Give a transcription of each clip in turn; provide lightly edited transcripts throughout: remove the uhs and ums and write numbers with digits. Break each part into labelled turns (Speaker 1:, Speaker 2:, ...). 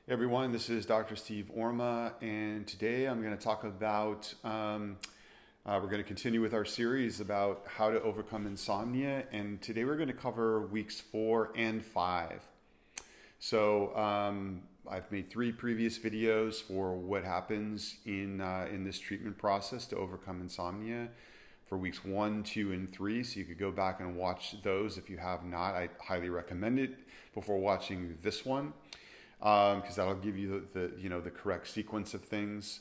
Speaker 1: Hey everyone, this is Dr. Steve Orma, and today I'm going to talk about, we're going to continue with our series about how to overcome insomnia, and today we're going to cover weeks 4 and 5. So I've made 3 previous videos for what happens in this treatment process to overcome insomnia for weeks 1, 2, and 3. So you could go back and watch those if you have not. I highly recommend it before watching this one, because that'll give you the correct sequence of things.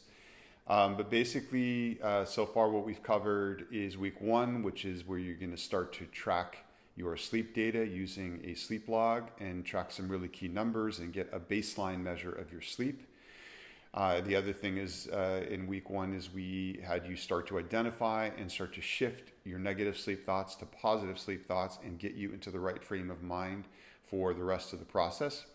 Speaker 1: But basically, so far what we've covered is week 1, which is where you're going to start to track your sleep data using a sleep log and track some really key numbers and get a baseline measure of your sleep. The other thing is in week 1 is we had you start to identify and start to shift your negative sleep thoughts to positive sleep thoughts and get you into the right frame of mind for the rest of the process.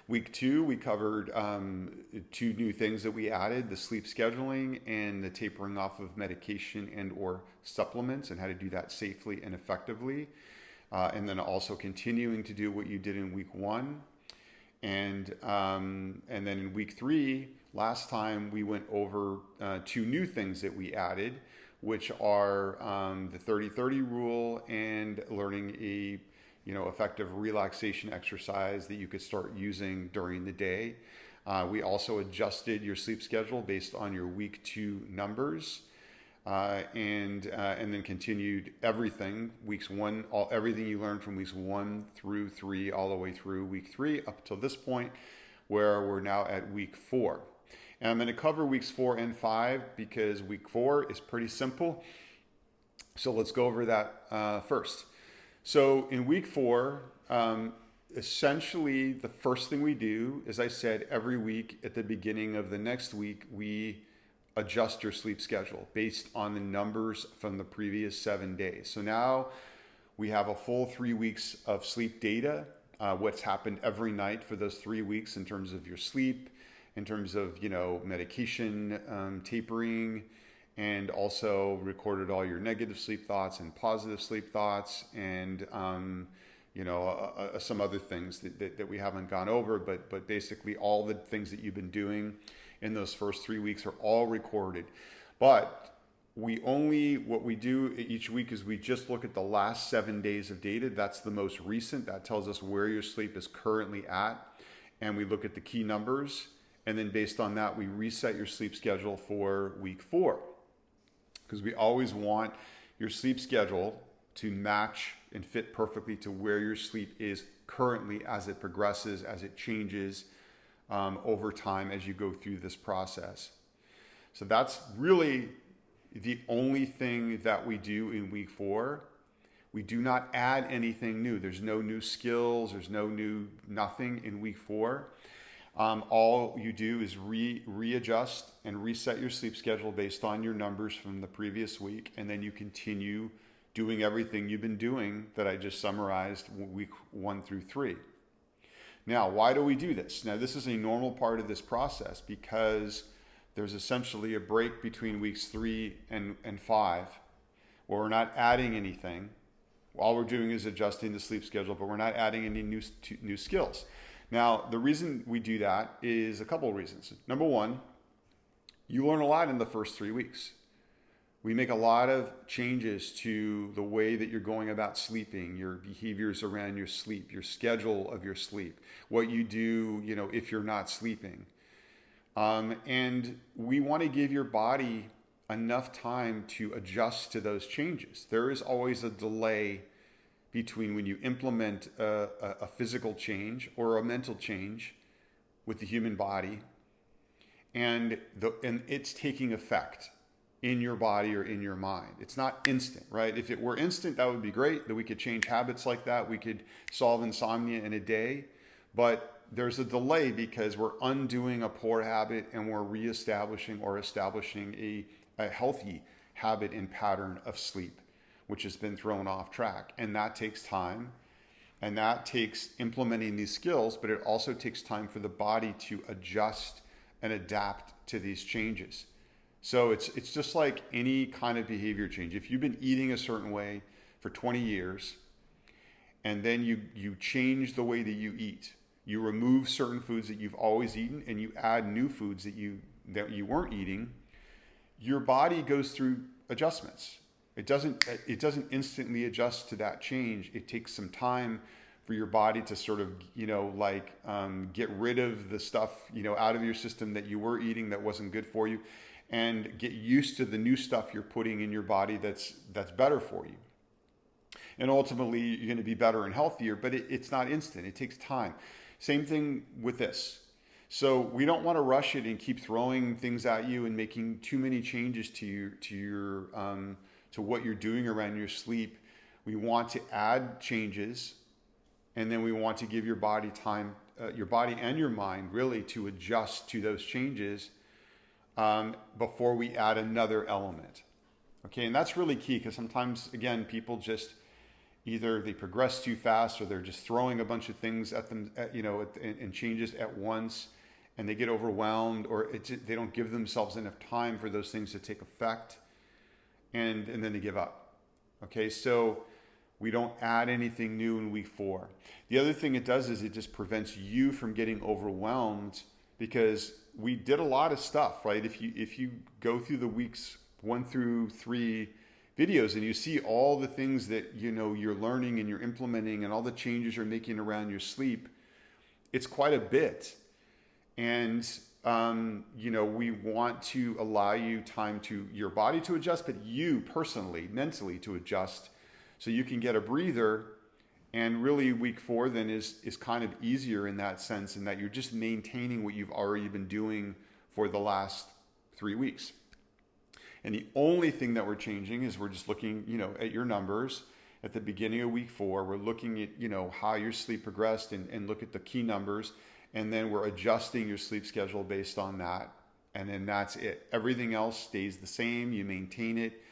Speaker 1: Week 2, we covered 2 new things that we added: the sleep scheduling and the tapering off of medication and or supplements, and how to do that safely and effectively. And then also continuing to do what you did in week 1. And then in week 3, last time we went over 2 new things that we added, which are the 30-30 rule and learning a effective relaxation exercise that you could start using during the day. We also adjusted your sleep schedule based on your week 2 numbers, and then continued everything weeks 1, everything you learned from weeks 1 through 3, all the way through week 3 up till this point, where we're now at week 4. And I'm going to cover weeks 4 and 5 because week 4 is pretty simple. So let's go over that first. So in week 4, essentially the first thing we do, as I said, every week at the beginning of the next week, we adjust your sleep schedule based on the numbers from the previous 7 days. So now we have a full 3 weeks of sleep data, what's happened every night for those 3 weeks in terms of your sleep, in terms of, medication tapering, and also recorded all your negative sleep thoughts and positive sleep thoughts, and some other things that we haven't gone over, but basically all the things that you've been doing in those first 3 weeks are all recorded. But what we do each week is we just look at the last 7 days of data. That's the most recent. That tells us where your sleep is currently at, and we look at the key numbers, and then based on that we reset your sleep schedule for week 4. Because we always want your sleep schedule to match and fit perfectly to where your sleep is currently as it progresses, as it changes over time as you go through this process. So that's really the only thing that we do in week 4. We do not add anything new. There's no new skills. There's no new nothing in week 4. All you do is readjust and reset your sleep schedule based on your numbers from the previous week, and then you continue doing everything you've been doing that I just summarized week 1 through 3. Now, why do we do this? Now, this is a normal part of this process because there's essentially a break between weeks 3 and 5 where we're not adding anything. All we're doing is adjusting the sleep schedule, but we're not adding any new skills. Now, the reason we do that is a couple of reasons. Number 1, you learn a lot in the first 3 weeks. We make a lot of changes to the way that you're going about sleeping, your behaviors around your sleep, your schedule of your sleep, what you do, if you're not sleeping. And we want to give your body enough time to adjust to those changes. There is always a delay between when you implement a physical change or a mental change with the human body and it's taking effect in your body or in your mind. It's not instant, right? If it were instant, that would be great, that we could change habits like that. We could solve insomnia in a day, but there's a delay because we're undoing a poor habit and we're reestablishing or establishing a healthy habit and pattern of sleep, which has been thrown off track. And that takes time, and that takes implementing these skills, but it also takes time for the body to adjust and adapt to these changes. So it's just like any kind of behavior change. If you've been eating a certain way for 20 years and then you change the way that you eat, you remove certain foods that you've always eaten, and you add new foods that you weren't eating, your body goes through adjustments. It doesn't instantly adjust to that change. It takes some time for your body to sort of, get rid of the stuff, out of your system that you were eating that wasn't good for you, and get used to the new stuff you're putting in your body that's better for you. And ultimately, you're going to be better and healthier, but it's not instant. It takes time. Same thing with this. So we don't want to rush it and keep throwing things at you and making too many changes to what you're doing around your sleep. We want to add changes, and then we want to give your body time, your body and your mind really, to adjust to those changes before we add another element. Okay, and that's really key, because sometimes, again, people just either they progress too fast, or they're just throwing a bunch of things at them, and changes at once, and they get overwhelmed, or they don't give themselves enough time for those things to take effect, and then they give up. Okay, so we don't add anything new in week 4. The other thing it does is it just prevents you from getting overwhelmed, because we did a lot of stuff, right? If you go through the weeks 1 through 3 videos, and you see all the things that you're learning and you're implementing, and all the changes you're making around your sleep, it's quite a bit. And we want to allow you time to your body to adjust, but you personally, mentally, to adjust, so you can get a breather. And really, week 4 then is kind of easier in that sense, in that you're just maintaining what you've already been doing for the last 3 weeks. And the only thing that we're changing is we're just looking, at your numbers at the beginning of week 4. We're looking at, how your sleep progressed, and look at the key numbers. And then we're adjusting your sleep schedule based on that. And then that's it. Everything else stays the same. You maintain it.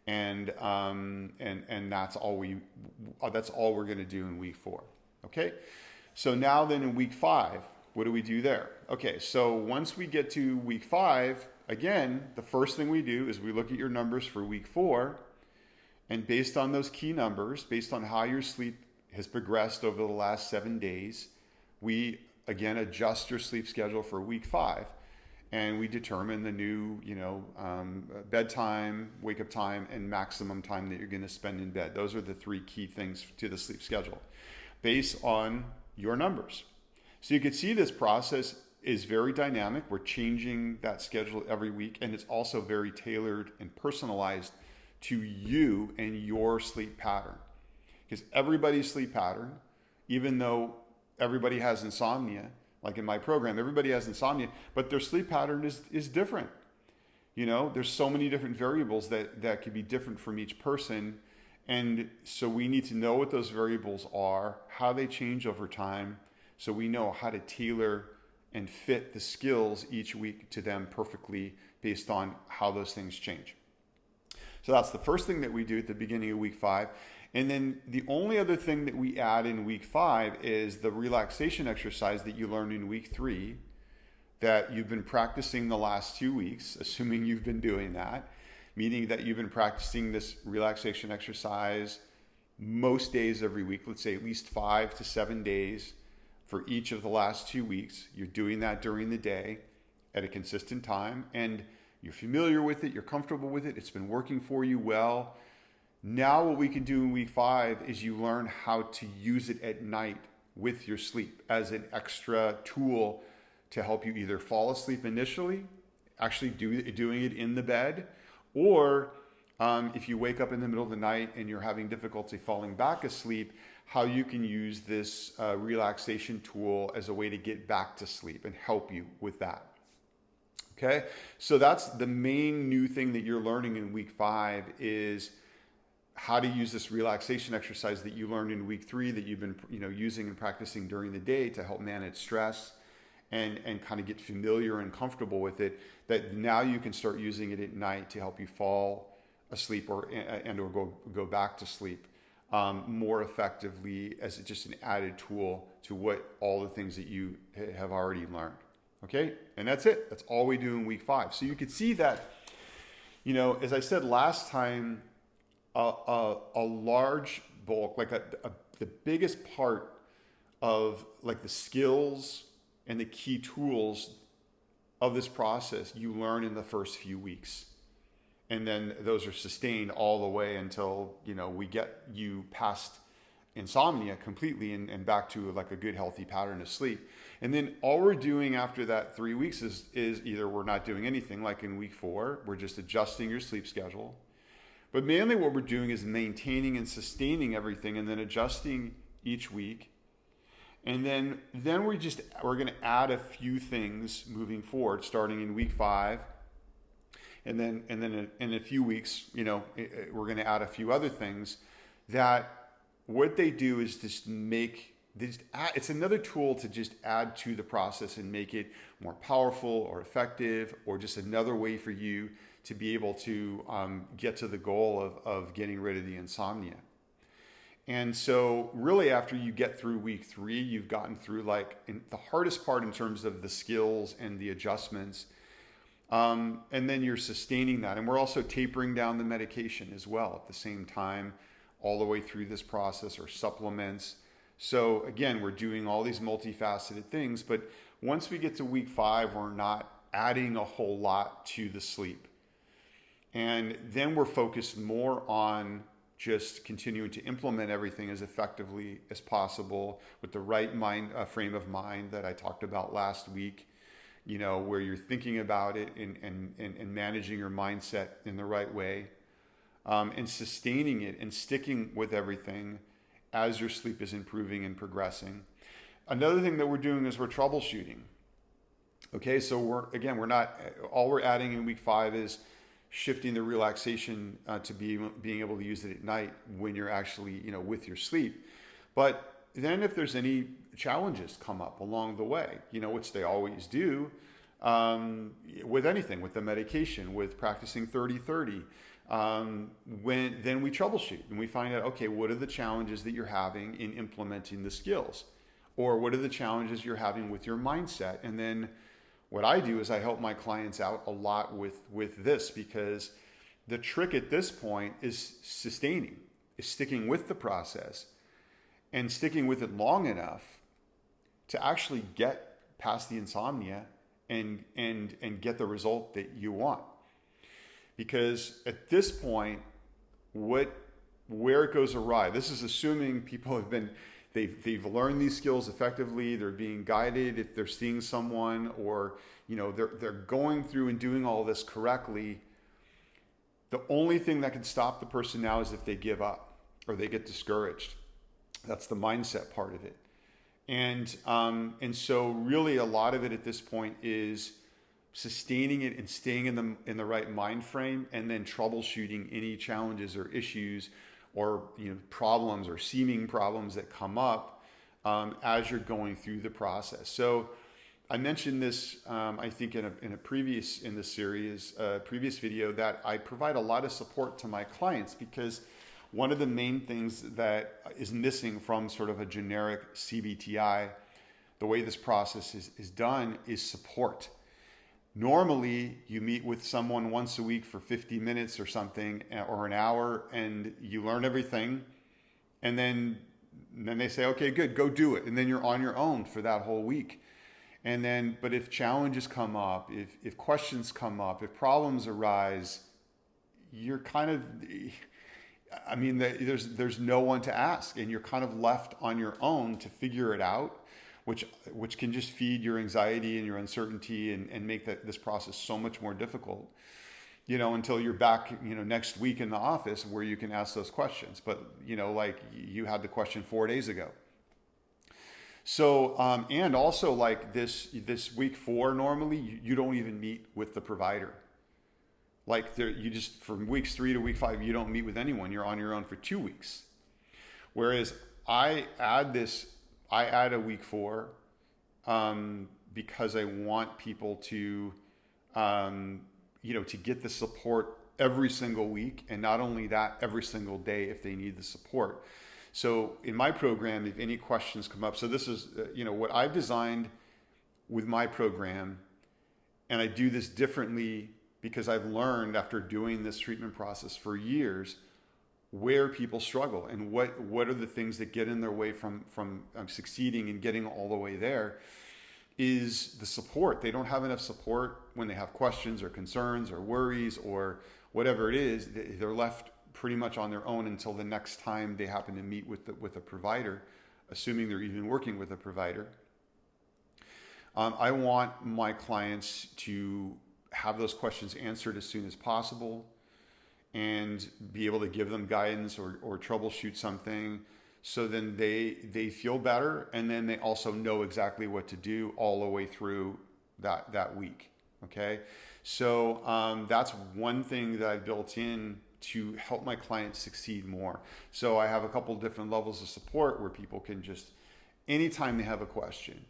Speaker 1: And that's all we're going to do in week 4. Okay. So now then in week 5, what do we do there? Okay. So once we get to week 5, again, the first thing we do is we look at your numbers for week 4, and based on those key numbers, based on how your sleep has progressed over the last 7 days, we again adjust your sleep schedule for week 5, and we determine the new, bedtime, wake up time, and maximum time that you're going to spend in bed. Those are the 3 key things to the sleep schedule based on your numbers. So you can see this process is very dynamic. We're changing that schedule every week, and it's also very tailored and personalized to you and your sleep pattern. Because everybody's sleep pattern, even though everybody has insomnia, like in my program, everybody has insomnia, but their sleep pattern is different. There's so many different variables that could be different from each person. And so we need to know what those variables are, how they change over time, so we know how to tailor and fit the skills each week to them perfectly based on how those things change. So that's the first thing that we do at the beginning of week 5. And then the only other thing that we add in week 5 is the relaxation exercise that you learned in week 3 that you've been practicing the last 2 weeks, assuming you've been doing that, meaning that you've been practicing this relaxation exercise most days every week, let's say at least 5 to 7 days for each of the last 2 weeks. You're doing that during the day at a consistent time, and you're familiar with it, you're comfortable with it, it's been working for you well. Now what we can do in week 5 is you learn how to use it at night with your sleep as an extra tool to help you either fall asleep initially, actually doing it in the bed, or if you wake up in the middle of the night and you're having difficulty falling back asleep, how you can use this relaxation tool as a way to get back to sleep and help you with that. Okay, so that's the main new thing that you're learning in week 5 is how to use this relaxation exercise that you learned in week 3 that you've been using and practicing during the day to help manage stress and kind of get familiar and comfortable with it, that now you can start using it at night to help you fall asleep or go back to sleep more effectively as just an added tool to what all the things that you have already learned. Okay, and that's it. That's all we do in week 5. So you could see that, as I said last time, a large bulk, like the biggest part of like the skills and the key tools of this process you learn in the first few weeks. And then those are sustained all the way until, we get you past insomnia completely and back to like a good healthy pattern of sleep. And then all we're doing after that 3 weeks is either we're not doing anything, like in week 4, we're just adjusting your sleep schedule. But mainly what we're doing is maintaining and sustaining everything and then adjusting each week. And then we're going to add a few things moving forward, starting in week 5. And then in a few weeks, we're going to add a few other things that what they do is it's another tool to just add to the process and make it more powerful or effective, or just another way for you to be able to get to the goal of getting rid of the insomnia. And so really after you get through week 3, you've gotten through the hardest part in terms of the skills and the adjustments. And then you're sustaining that. And we're also tapering down the medication as well at the same time, all the way through this process, or supplements. So again, we're doing all these multifaceted things, but once we get to week 5, we're not adding a whole lot to the sleep. And then we're focused more on just continuing to implement everything as effectively as possible with the right frame of mind that I talked about last week, where you're thinking about it and managing your mindset in the right way, and sustaining it and sticking with everything as your sleep is improving and progressing. Another thing that we're doing is we're troubleshooting. Okay, so we're adding in week 5 is shifting the relaxation to being able to use it at night when you're actually, with your sleep. But then if there's any challenges come up along the way, which they always do, with anything, with the medication, with practicing 30-30, then we troubleshoot and we find out, okay, what are the challenges that you're having in implementing the skills? Or what are the challenges you're having with your mindset? And then what I do is I help my clients out a lot with this, because the trick at this point is sticking with the process and sticking with it long enough to actually get past the insomnia and get the result that you want. Because at this point, where it goes awry, this is assuming people they've learned these skills effectively, they're being guided if they're seeing someone, or they're going through and doing all this correctly. The only thing that can stop the person now is if they give up or they get discouraged. That's the mindset part of it. And so really a lot of it at this point is sustaining it and staying in the right mind frame, and then troubleshooting any challenges or issues or problems or seeming problems that come up as you're going through the process. So I mentioned this, I think in a previous video, that I provide a lot of support to my clients, because one of the main things that is missing from sort of a generic CBTI, the way this process is done, is support. Normally, you meet with someone once a week for 50 minutes or something, or an hour, and you learn everything. And then they say, okay, good, go do it. And then you're on your own for that whole week. But if challenges come up, if questions come up, if problems arise, you're kind of, there's no one to ask, and you're kind of left on your own to figure it out, which can just feed your anxiety and your uncertainty and make this process so much more difficult, until you're back, next week in the office where you can ask those questions. But, like you had the question 4 days ago. So, and also like this week 4, normally you don't even meet with the provider. Like from weeks 3 to week 5, you don't meet with anyone. You're on your own for 2 weeks. Whereas I add a week 4 because I want people to, to get the support every single week, and not only that, every single day if they need the support. So in my program, if any questions come up, so this is, what I've designed with my program, and I do this differently because I've learned after doing this treatment process for years, where people struggle and what are the things that get in their way from succeeding and getting all the way there. Is the support. They don't have enough support when they have questions or concerns or worries or whatever it is. They're left pretty much on their own until the next time they happen to meet with a provider, assuming they're even working with a provider. I want my clients to have those questions answered as soon as possible and be able to give them guidance or troubleshoot something, so then they feel better, and then they also know exactly what to do all the way through that week. Okay, so that's one thing that I've built in to help my clients succeed more. So I have a couple different levels of support where people can just, anytime they have a question,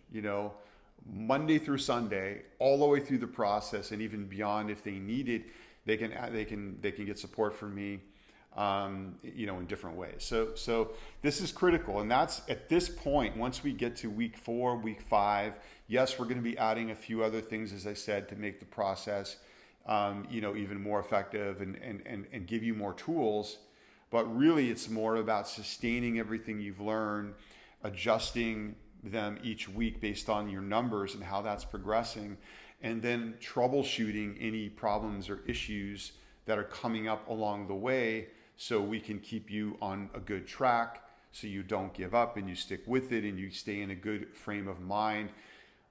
Speaker 1: Monday through Sunday, all the way through the process, and even beyond if they need it, they can get support from me, in different ways. So this is critical, and that's at this point. Once we get to week 4, week 5, yes, we're going to be adding a few other things, as I said, to make the process, even more effective and give you more tools. But really, it's more about sustaining everything you've learned, adjusting them each week based on your numbers and how that's progressing, and then troubleshooting any problems or issues that are coming up along the way, so we can keep you on a good track, so you don't give up and you stick with it and you stay in a good frame of mind,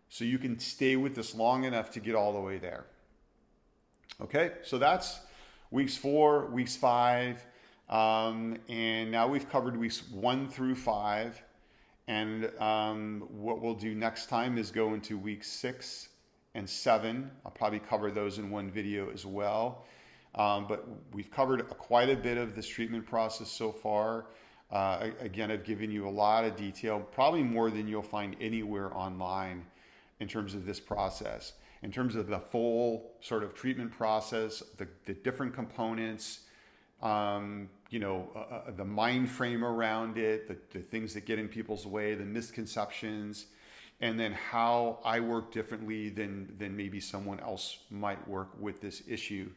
Speaker 1: so you can stay with this long enough to get all the way there. Okay, so that's weeks 4, weeks 5, and now we've covered weeks 1 through 5. And what we'll do next time is go into week 6 and 7. I'll probably cover those in one video as well. But we've covered quite a bit of this treatment process so far. Again, I've given you a lot of detail, probably more than you'll find anywhere online in terms of this process. In terms of the full sort of treatment process, the different components, the mind frame around it, the things that get in people's way, the misconceptions, and then how I work differently than maybe someone else might work with this issue.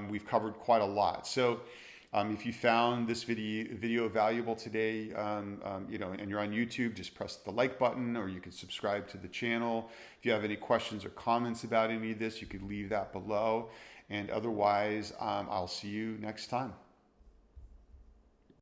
Speaker 1: We've covered quite a lot. So if you found this video valuable today, and you're on YouTube, just press the like button, or you can subscribe to the channel. If you have any questions or comments about any of this, you could leave that below. And otherwise, I'll see you next time.